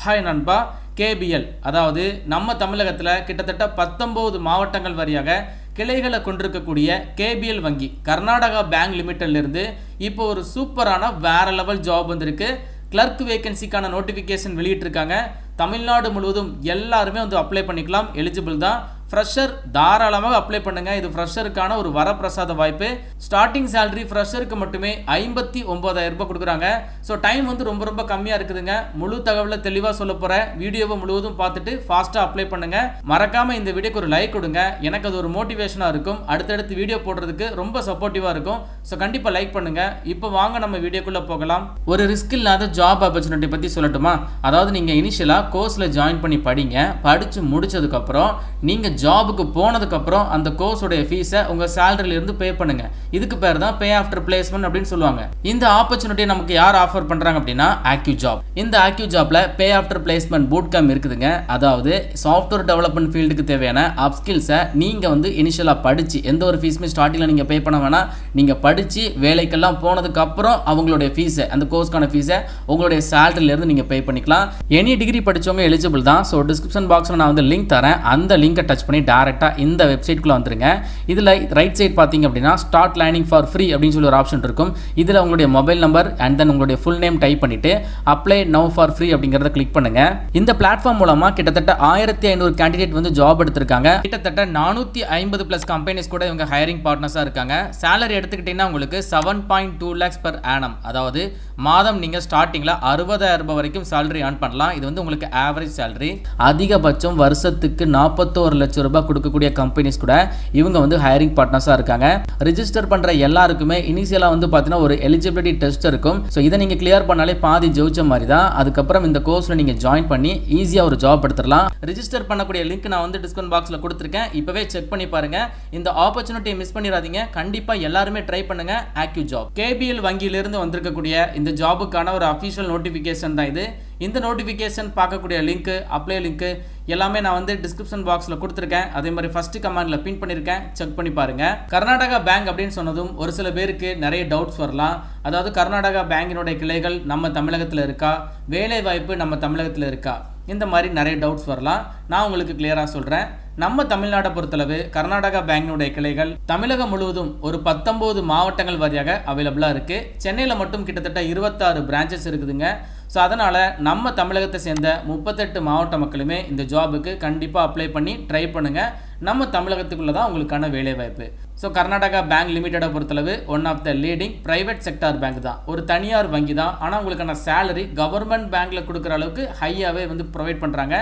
Hi நண்பா. KPL அதாவது நம்ம தமிழகத்தில் கிட்டத்தட்ட 19 மாவட்டங்கள் வழியாக கிளைகளை கொண்டிருக்கக்கூடிய கேபிஎல் வங்கி கர்நாடகா பேங்க் லிமிட்டட்லேருந்து இப்போ ஒரு சூப்பரான வேற லெவல் ஜாப் வந்திருக்கு. கிளர்க் வேகன்சிக்கான நோட்டிஃபிகேஷன் வெளியிட்டிருக்காங்க. தமிழ்நாடு முழுவதும் எல்லாருமே அப்ளை பண்ணிக்கலாம், எலிஜிபிள் தான். ஃப்ரெஷர் தாராளமாக அப்ளை பண்ணுங்கள். இது ஃப்ரெஷருக்கான ஒரு வரப்பிரசாத வாய்ப்பு. ஸ்டார்டிங் சேலரி ஃப்ரெஷருக்கு மட்டுமே 59,000 ரூபாய் கொடுக்குறாங்க. ஸோ டைம் ரொம்ப ரொம்ப கம்மியாக இருக்குதுங்க. முழு தகவலை தெளிவாக சொல்ல போகிறேன். வீடியோவை முழுவதும் பார்த்துட்டு ஃபாஸ்ட்டாக அப்ளை பண்ணுங்கள். மறக்காமல் இந்த வீடியோக்கு ஒரு லைக் கொடுங்க. எனக்கு அது ஒரு மோட்டிவேஷனாக இருக்கும். அடுத்தடுத்து வீடியோ போடுறதுக்கு ரொம்ப சப்போர்ட்டிவாக இருக்கும். ஸோ கண்டிப்பாக லைக் பண்ணுங்கள். இப்போ வாங்க நம்ம வீடியோக்குள்ளே போகலாம். ஒரு ரிஸ்க் இல்லாத ஜாப் ஆப்பர்ச்சுனிட்டி பற்றி சொல்லட்டுமா? அதாவது நீங்கள் இனிஷியலாக கோர்ஸில் ஜாயின் பண்ணி படிங்க. படித்து முடிச்சதுக்கப்புறம் நீங்கள் ஜாபுக்கு போனதுக்கப்புறம் அந்த கோர்ஸோடைய ஃபீஸை உங்கள் சேலரியிலிருந்து பே பண்ணுங்க. இதுக்கு பேர் தான் பே ஆஃப்டர் பிளேஸ்மெண்ட் அப்படின்னு சொல்லுவாங்க. இந்த ஆப்பர்ச்சுனிட்டியை நமக்கு யார் ஆஃபர் பண்ணுறாங்க அப்படின்னா ஆக்யூ ஜாப். இந்த ஆக்யூ ஜாப்ல பே ஆஃப்டர் பிளேஸ்மெண்ட் பூட் கேம்ப் இருக்குதுங்க. அதாவது சாஃப்ட்வேர் டெவலப்மெண்ட் ஃபீல்டுக்கு தேவையான அப்ஸ்கில்ஸை நீங்கள் இனிஷியலாக படித்து எந்த ஒரு ஃபீஸுமே ஸ்டார்டிங்கில் நீங்கள் பே பண்ண வேணாம். நீங்கள் படித்து வேலைக்கெல்லாம் போனதுக்கப்புறம் அவங்களுடைய ஃபீஸை, அந்த கோர்ஸ்க்கான ஃபீஸை உங்களுடைய சேலரியிலேருந்து நீங்கள் பே பண்ணிக்கலாம். எனி டிகிரி படித்தவங்க எலிஜிபிள் தான். ஸோ டிஸ்கிரிப்ஷன் பாக்ஸில் நான் லிங்க் தரேன். அந்த லிங்கை டச் பண்ணி டைரக்டாக இந்த வெப்சைட்குள்ளே வந்துருங்க. இதில் ரைட் சைட் பார்த்தீங்க அப்படின்னா ஸ்டார்ட் லேர்னிங் ஃபார் ஃப்ரீ அப்படின்னு சொல்லி ஒரு ஆப்ஷன் இருக்கும். இதில் உங்களுடைய மொபைல் நம்பர் அண்ட் தென் உங்களுடைய ஃபுல் நேம் டைப் பண்ணிட்டு அப்ளை நவ் ஃபார் ஃப்ரீ அப்படிங்கிறத கிளிக் பண்ணுங்க. இந்த பிளாட்ஃபார்ம் மூலமாக கிட்டத்தட்ட 1500 கேண்டிடேட் ஜாப் எடுத்திருக்காங்க. கிட்டத்தட்ட 450+ கம்பெனிஸ் கூட இவங்க ஹையரிங் பார்ட்னர்ஸாக இருக்காங்க. சேலரி எடுத்துக்கிட்டீங்கன்னா உங்களுக்கு 7.2 lakhs per annum, அதாவது மாதம் நீங்கள் ஸ்டார்டிங்கில் 60,000 ரூபாய் வரைக்கும் சேலரி ஏர்ன் பண்ணலாம். இது உங்களுக்கு ஆவரேஜ் சேலரி. அதிகபட்சம் வருஷத்துக்கு 41 லட்சம் ரூபாய் கொடுக்கக்கூடிய கம்பெனிஸ் கூட இவங்க ஹையரிங் பார்ட்னர்ஸாக இருக்காங்க. ரிஜிஸ்டர் பண்ணுற எல்லாருக்குமே இனிஷியலாக பார்த்தீங்கன்னா ஒரு எலிஜிபிலிட்டி டெஸ்ட் இருக்கும். ஸோ இதை நீங்கள் கிளியர் பண்ணாலே பாதி ஜெயிச்ச மாதிரி தான். அதுக்கப்புறம் இந்த கோர்ஸில் நீங்கள் ஜாயின் பண்ணி ஈஸியாக ஒரு ஜாப் எடுத்துடலாம். ரிஜிஸ்டர் பண்ணக்கூடிய லிங்க் நான் டிஸ்கவுண்ட் பாக்ஸில் கொடுத்துருக்கேன். இப்போவே செக் பண்ணி பாருங்க. இந்த ஆப்பர்ச்சுனிட்டியை மிஸ் பண்ணிடாதீங்க. கண்டிப்பாக எல்லாருமே ட்ரை பண்ணுங்க. ஆக்யூ ஜாப் கேபிஎல் வங்கியிலிருந்து வந்திருக்கக்கூடிய இந்த ஜாபுக்கான ஒரு அஃபிஷியல் நோட்டிஃபிகேஷன் தான் இது. இந்த நோட்டிஃபிகேஷன் பார்க்கக்கூடிய லிங்க், அப்ளை லிங்க் எல்லாமே நான் டிஸ்கிரிப்ஷன் பாக்ஸில் கொடுத்துருக்கேன். அதே மாதிரி ஃபர்ஸ்ட் கமெண்ட்ல பின் பண்ணியிருக்கேன். செக் பண்ணி பாருங்க. கர்நாடகா பேங்க் அப்படின்னு சொன்னதும் ஒரு சில பேருக்கு நிறைய டவுட்ஸ் வரலாம். அதாவது கர்நாடகா பேங்கினுடைய கிளைகள் நம்ம தமிழகத்தில் இருக்கா, வேலை வாய்ப்பு நம்ம தமிழகத்தில் இருக்கா, இந்த மாதிரி நிறைய டவுட்ஸ் வரலாம். நான் உங்களுக்கு கிளியராக சொல்கிறேன். நம்ம தமிழ்நாட்டை பொறுத்தளவு கர்நாடகா பேங்கினுடைய கிளைகள் தமிழகம் முழுவதும் ஒரு 19 மாவட்டங்கள் வழியாக அவைலபிளாக இருக்குது. சென்னையில் மட்டும் கிட்டத்தட்ட 26 பிரான்ச்சஸ் இருக்குதுங்க. ஸோ அதனால் நம்ம தமிழகத்தை சேர்ந்த 38 மாவட்ட மக்களுமே இந்த ஜாபுக்கு கண்டிப்பாக அப்ளை பண்ணி ட்ரை பண்ணுங்கள். நம்ம தமிழகத்துக்குள்ளே தான் உங்களுக்கான வேலைவாய்ப்பு. ஸோ கர்நாடகா பேங்க் லிமிட்டடை பொறுத்தளவு one of the leading private sector bank தான், ஒரு தனியார் வங்கி தான். ஆனால் உங்களுக்கான சேலரி கவர்மெண்ட் பேங்க்கில் கொடுக்குற அளவுக்கு ஹையாகவே ப்ரொவைட் பண்ணுறாங்க.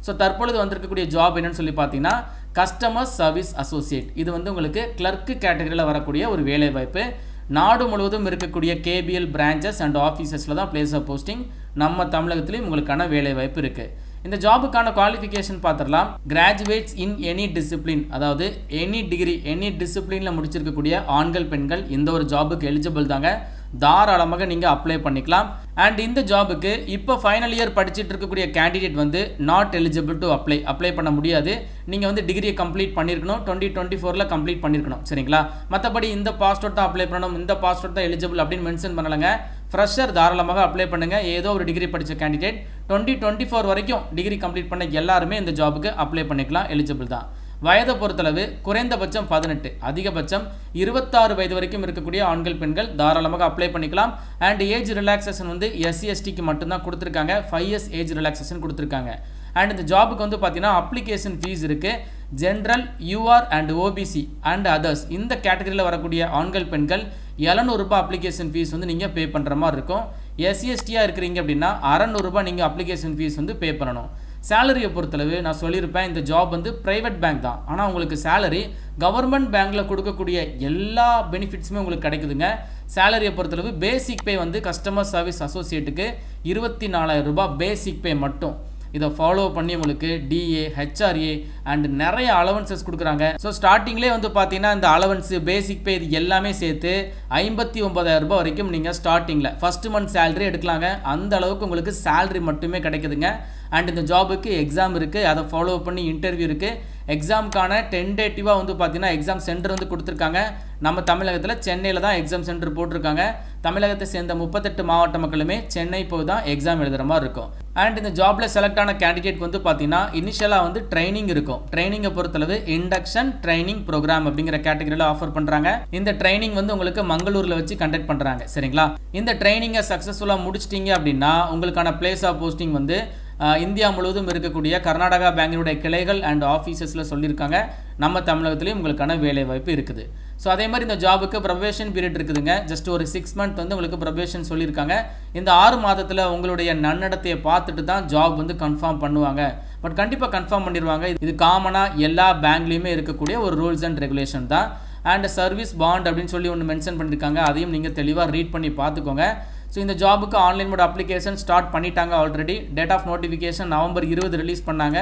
ஸோ தற்பொழுது வந்திருக்கக்கூடிய ஜாப் என்னன்னு சொல்லி பார்த்தீங்கன்னா கஸ்டமர் சர்வீஸ் அசோசியேட். இது உங்களுக்கு கிளர்க்கு கேட்டகரியில் வரக்கூடிய ஒரு வேலைவாய்ப்பு. நாடு முழுவதும் இருக்கக்கூடிய கேபிஎல் பிரான்ச்சஸ் அண்ட் ஆஃபீஸஸில் தான் பிளேஸ் ஆஃப் போஸ்டிங். நம்ம தமிழகத்திலையும் உங்களுக்கான வேலைவாய்ப்பு இருக்குது. இந்த ஜாபுக்கான குவாலிஃபிகேஷன் பார்த்துடலாம். கிராஜுவேட்ஸ் இன் எனி டிசிப்ளின், அதாவது எனி டிகிரி, எனி டிசிப்ளினில் முடிச்சிருக்கக்கூடிய ஆண்கள் பெண்கள் இந்த ஒரு ஜாபுக்கு எலிஜிபிள் தாங்க. தாராளமாக நீங்கள் அப்ளை பண்ணிக்கலாம். அண்ட் இந்த ஜாபுக்கு இப்போ ஃபைனல் இயர் படிச்சுட்டு இருக்கக்கூடிய candidate not eligible to apply பண்ண முடியாது. நீங்கள் டிகிரியை கம்ப்ளீட் பண்ணியிருக்கணும், 2024 கம்ப்ளீட் பண்ணியிருக்கணும், சரிங்களா? மற்றபடி இந்த பாஸ்வேர்ட் தான் அப்ளை பண்ணணும், இந்த பாஸ்வேர்ட் தான் எலிஜிபிள் அப்படின்னு மென்ஷன் பண்ணலைங்க. ஃப்ரெஷர் தாராளமாக அப்ளை பண்ணுங்கள். ஏதோ ஒரு டிகிரி படித்த கேண்டிடேட் 2024 வரைக்கும் டிகிரி கம்ப்ளீட் பண்ண எல்லாருமே இந்த ஜாபுக்கு அப்ளை பண்ணிக்கலாம், எலிஜிபிள் தான். வயதை பொறுத்தளவு குறைந்தபட்சம் 18, அதிகபட்சம் 26 வயது வரைக்கும் இருக்கக்கூடிய ஆண்கள் பெண்கள் தாராளமாக அப்ளை பண்ணிக்கலாம். அண்ட் ஏஜ் ரிலாக்ஸேஷன் SC/STக்கு மட்டும்தான் கொடுத்துருக்காங்க. 5 years ஏஜ் ரிலாக்ஸேஷன் கொடுத்துருக்காங்க. அண்ட் இந்த ஜாபுக்கு பார்த்தீங்கன்னா அப்ளிகேஷன் ஃபீஸ் இருக்குது. General, UR and OBC and others இந்த கேட்டகரியில் வரக்கூடிய ஆண்கள் பெண்கள் 700 ரூபாய் அப்ளிகேஷன் ஃபீஸ் நீங்கள் பே பண்ணுற மாதிரி இருக்கும். SC/STயாக இருக்கிறீங்க அப்படின்னா 600 ரூபாய் நீங்கள் அப்ளிகேஷன் ஃபீஸ் பே பண்ணணும். சேலரியை பொறுத்தளவு நான் சொல்லியிருப்பேன், இந்த ஜாப் ப்ரைவேட் பேங்க் தான். ஆனால் உங்களுக்கு சேலரி கவர்மெண்ட் பேங்க்கில் கொடுக்கக்கூடிய எல்லா பெனிஃபிட்ஸுமே உங்களுக்கு கிடைக்குதுங்க. சேலரியை பொறுத்தளவு பேசிக் பே கஸ்டமர் சர்வீஸ் அசோசியேட்டுக்கு 24,000 ரூபாய் பேசிக் பே மட்டும். இதை ஃபாலோ பண்ணி உங்களுக்கு டிஏ, ஹெச்ஆர்ஏ அண்ட் நிறைய அலவன்சஸ் கொடுக்குறாங்க. ஸோ ஸ்டார்டிங்லேயே பார்த்தீங்கன்னா இந்த அலவன்ஸு, பேசிக் பே இது எல்லாமே சேர்த்து 59,000 ரூபாய் வரைக்கும் நீங்கள் ஸ்டார்டிங்கில் ஃபஸ்ட் மந்த் சேலரி எடுக்கலாங்க. அந்த அளவுக்கு உங்களுக்கு சேலரி மட்டுமே கிடைக்குதுங்க. அண்ட் இந்த ஜாபுக்கு எக்ஸாம் இருக்குது, அதை ஃபாலோ பண்ணி இன்டர்வியூ இருக்குது. எக்ஸாமுக்கான டென்டேட்டிவாக பார்த்தீங்கன்னா எக்ஸாம் சென்டர் கொடுத்துருக்காங்க. நம்ம தமிழகத்தில் சென்னையில் தான் எக்ஸாம் சென்டர் போட்டிருக்காங்க. தமிழகத்தை சேர்ந்த 38 மாவட்ட மக்களுமே சென்னை போய் தான் எக்ஸாம் எழுதுகிற மாதிரி இருக்கும். அண்ட் இந்த ஜாப்ல செலக்ட் ஆன கேண்டிடேட் வந்து பார்த்தீங்கன்னா இனிஷியலாக வந்து ட்ரைனிங் இருக்கும். ட்ரைனிங்கை பொறுத்தளவு இண்டக்ஷன் ட்ரைனிங் ப்ரோக்ராம் அப்படிங்கிற கேட்டகரியில் ஆஃபர் பண்ணுறாங்க. இந்த ட்ரைனிங் வந்து உங்களுக்கு மங்களூரில் வச்சு கண்டக்ட் பண்ணுறாங்க. சரிங்களா? இந்த ட்ரைனிங்கை சக்ஸஸ்ஃபுல்லாக முடிச்சிட்டிங்க அப்படின்னா உங்களுக்கான பிளேஸ் ஆஃப் போஸ்டிங் வந்து இந்தியா முழுவதும் இருக்கக்கூடிய கர்நாடகா பேங்கினுடைய கிளைகள் அண்ட் ஆஃபீஸஸில் சொல்லியிருக்காங்க. நம்ம தமிழகத்துலேயும் உங்களுக்கான வேலை வாய்ப்பு இருக்குது. ஸோ அதே மாதிரி இந்த ஜாபுக்கு ப்ரொபேஷன் பீரியட் இருக்குதுங்க. ஜஸ்ட் ஒரு 6 மந்த் வந்து உங்களுக்கு ப்ரொபேஷன் சொல்லியிருக்காங்க. இந்த 6 மாதத்தில் உங்களுடைய நன்னடத்தையை பார்த்துட்டு தான் ஜாப் வந்து கன்ஃபார்ம் பண்ணுவாங்க. பட் கண்டிப்பாக கன்ஃபார்ம் பண்ணிடுவாங்க. இது காமனாக எல்லா பேங்க்லேயுமே இருக்கக்கூடிய ஒரு ரூல்ஸ் அண்ட் ரெகுலேஷன் தான். அண்ட் சர்வீஸ் பாண்ட் அப்படின்னு சொல்லி ஒன்று மென்ஷன் பண்ணியிருக்காங்க. அதையும் நீங்கள் தெளிவாக ரீட் பண்ணி பார்த்துக்கோங்க. ஸோ இந்த ஜாபுக்கு ஆன்லைன் மோட் அப்ளிகேஷன் ஸ்டார்ட் பண்ணிட்டாங்க already. Date of notification November 20 release பண்ணாங்க.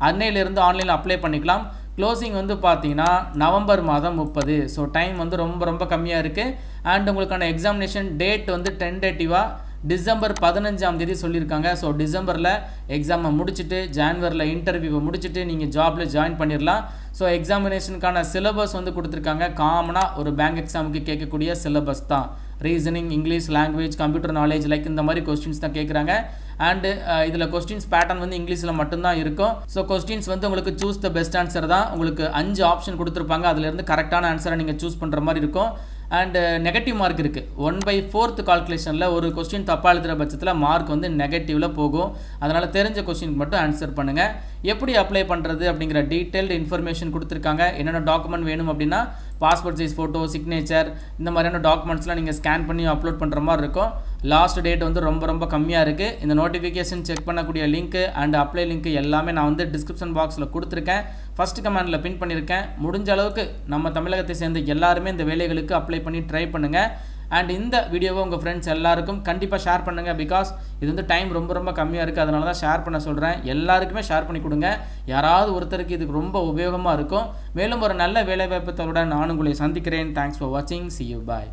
அன்னையிலேருந்து ஆன்லைனில் அப்ளை பண்ணிக்கலாம். க்ளோசிங் வந்து பார்த்தீங்கன்னா நவம்பர் மாதம் 30. ஸோ டைம் வந்து ரொம்ப கம்மியாக இருக்குது. அண்ட் உங்களுக்கான எக்ஸாமினேஷன் டேட் வந்து டென்டேட்டிவாக டிசம்பர் 15ஆம் தேதி சொல்லியிருக்காங்க. ஸோ டிசம்பரில் எக்ஸாமை முடிச்சுட்டு ஜான்வரியில் இன்டர்வியூவை முடிச்சுட்டு நீங்கள் ஜாபில் ஜாயின் பண்ணிடலாம். ஸோ எக்ஸாமினேஷனுக்கான சிலபஸ் வந்து கொடுத்துருக்காங்க. காமனாக ஒரு பேங்க் எக்ஸாமுக்கு கேட்கக்கூடிய சிலபஸ் தான். Reasoning, English language, computer knowledge like இந்த மாதிரி கொஸ்டின்ஸ் தான் கேட்குறாங்க. அண்டு இதில் கொஸ்டின்ஸ் பேட்டர்ன் வந்து இங்கிலீஷில் மட்டும்தான் இருக்கும். ஸோ கொஸ்டின்ஸ் வந்து உங்களுக்கு சூஸ் த பெஸ்ட் ஆன்சர் தான். உங்களுக்கு 5 ஆப்ஷன் கொடுத்துருப்பாங்க. அதிலேருந்து கரெக்டான ஆன்சரை நீங்கள் சூஸ் பண்ணுற மாதிரி இருக்கும். அண்ட் நெகட்டிவ் மார்க் இருக்குது. 1/4 கால்குலேஷனில் ஒரு கொஸ்டின் தப்பாக எழுதுகிற பட்சத்தில் மார்க் வந்து நெகட்டிவில் போகும். அதனால் தெரிஞ்ச கொஸ்டின் மட்டும் ஆன்சர் பண்ணுங்கள். எப்படி அப்ளை பண்ணுறது அப்படிங்கிற டீட்டெயில்டு இன்ஃபர்மேஷன் கொடுத்துருக்காங்க. என்னென்ன டாக்குமெண்ட் வேணும் அப்படின்னா பாஸ்போர்ட் சைஸ் ஃபோட்டோ, சிக்னேச்சர், இந்த மாதிரியான டாக்குமெண்ட்ஸ்லாம் நீங்கள் ஸ்கேன் பண்ணி அப்லோட் பண்ணுற மாதிரி இருக்கும். லாஸ்ட் டேட் வந்து ரொம்ப கம்மியாக இருக்குது. இந்த நோட்டிஃபிகேஷன் செக் பண்ணக்கூடிய லிங்க்கு அண்ட் அப்ளை லிங்க்கு எல்லாமே நான் வந்து டிஸ்கிரிப்ஷன் பாக்ஸில் கொடுத்துருக்கேன். ஃபஸ்ட்டு கமெண்டில் பின் பண்ணியிருக்கேன். முடிஞ்ச அளவுக்கு நம்ம தமிழகத்தை சேர்ந்த எல்லாருமே இந்த வேலைகளுக்கு அப்ளை பண்ணி ட்ரை பண்ணுங்கள். அண்ட் இந்த வீடியோவை உங்கள் ஃப்ரெண்ட்ஸ் எல்லாருக்கும் கண்டிப்பாக ஷேர் பண்ணுங்கள். பிகாஸ் இது வந்து டைம் ரொம்ப கம்மியாக இருக்குது. அதனால தான் ஷேர் பண்ண சொல்கிறேன். எல்லாருக்குமே ஷேர் பண்ணி கொடுங்க. யாராவது ஒருத்தருக்கு இதுக்கு ரொம்ப உபயோகமாக இருக்கும். மேலும் ஒரு நல்ல வேலைவாய்ப்பு தகவலுடன் நான் உங்களை சந்திக்கிறேன். தேங்க்ஸ் ஃபார் வாட்சிங். See you. Bye.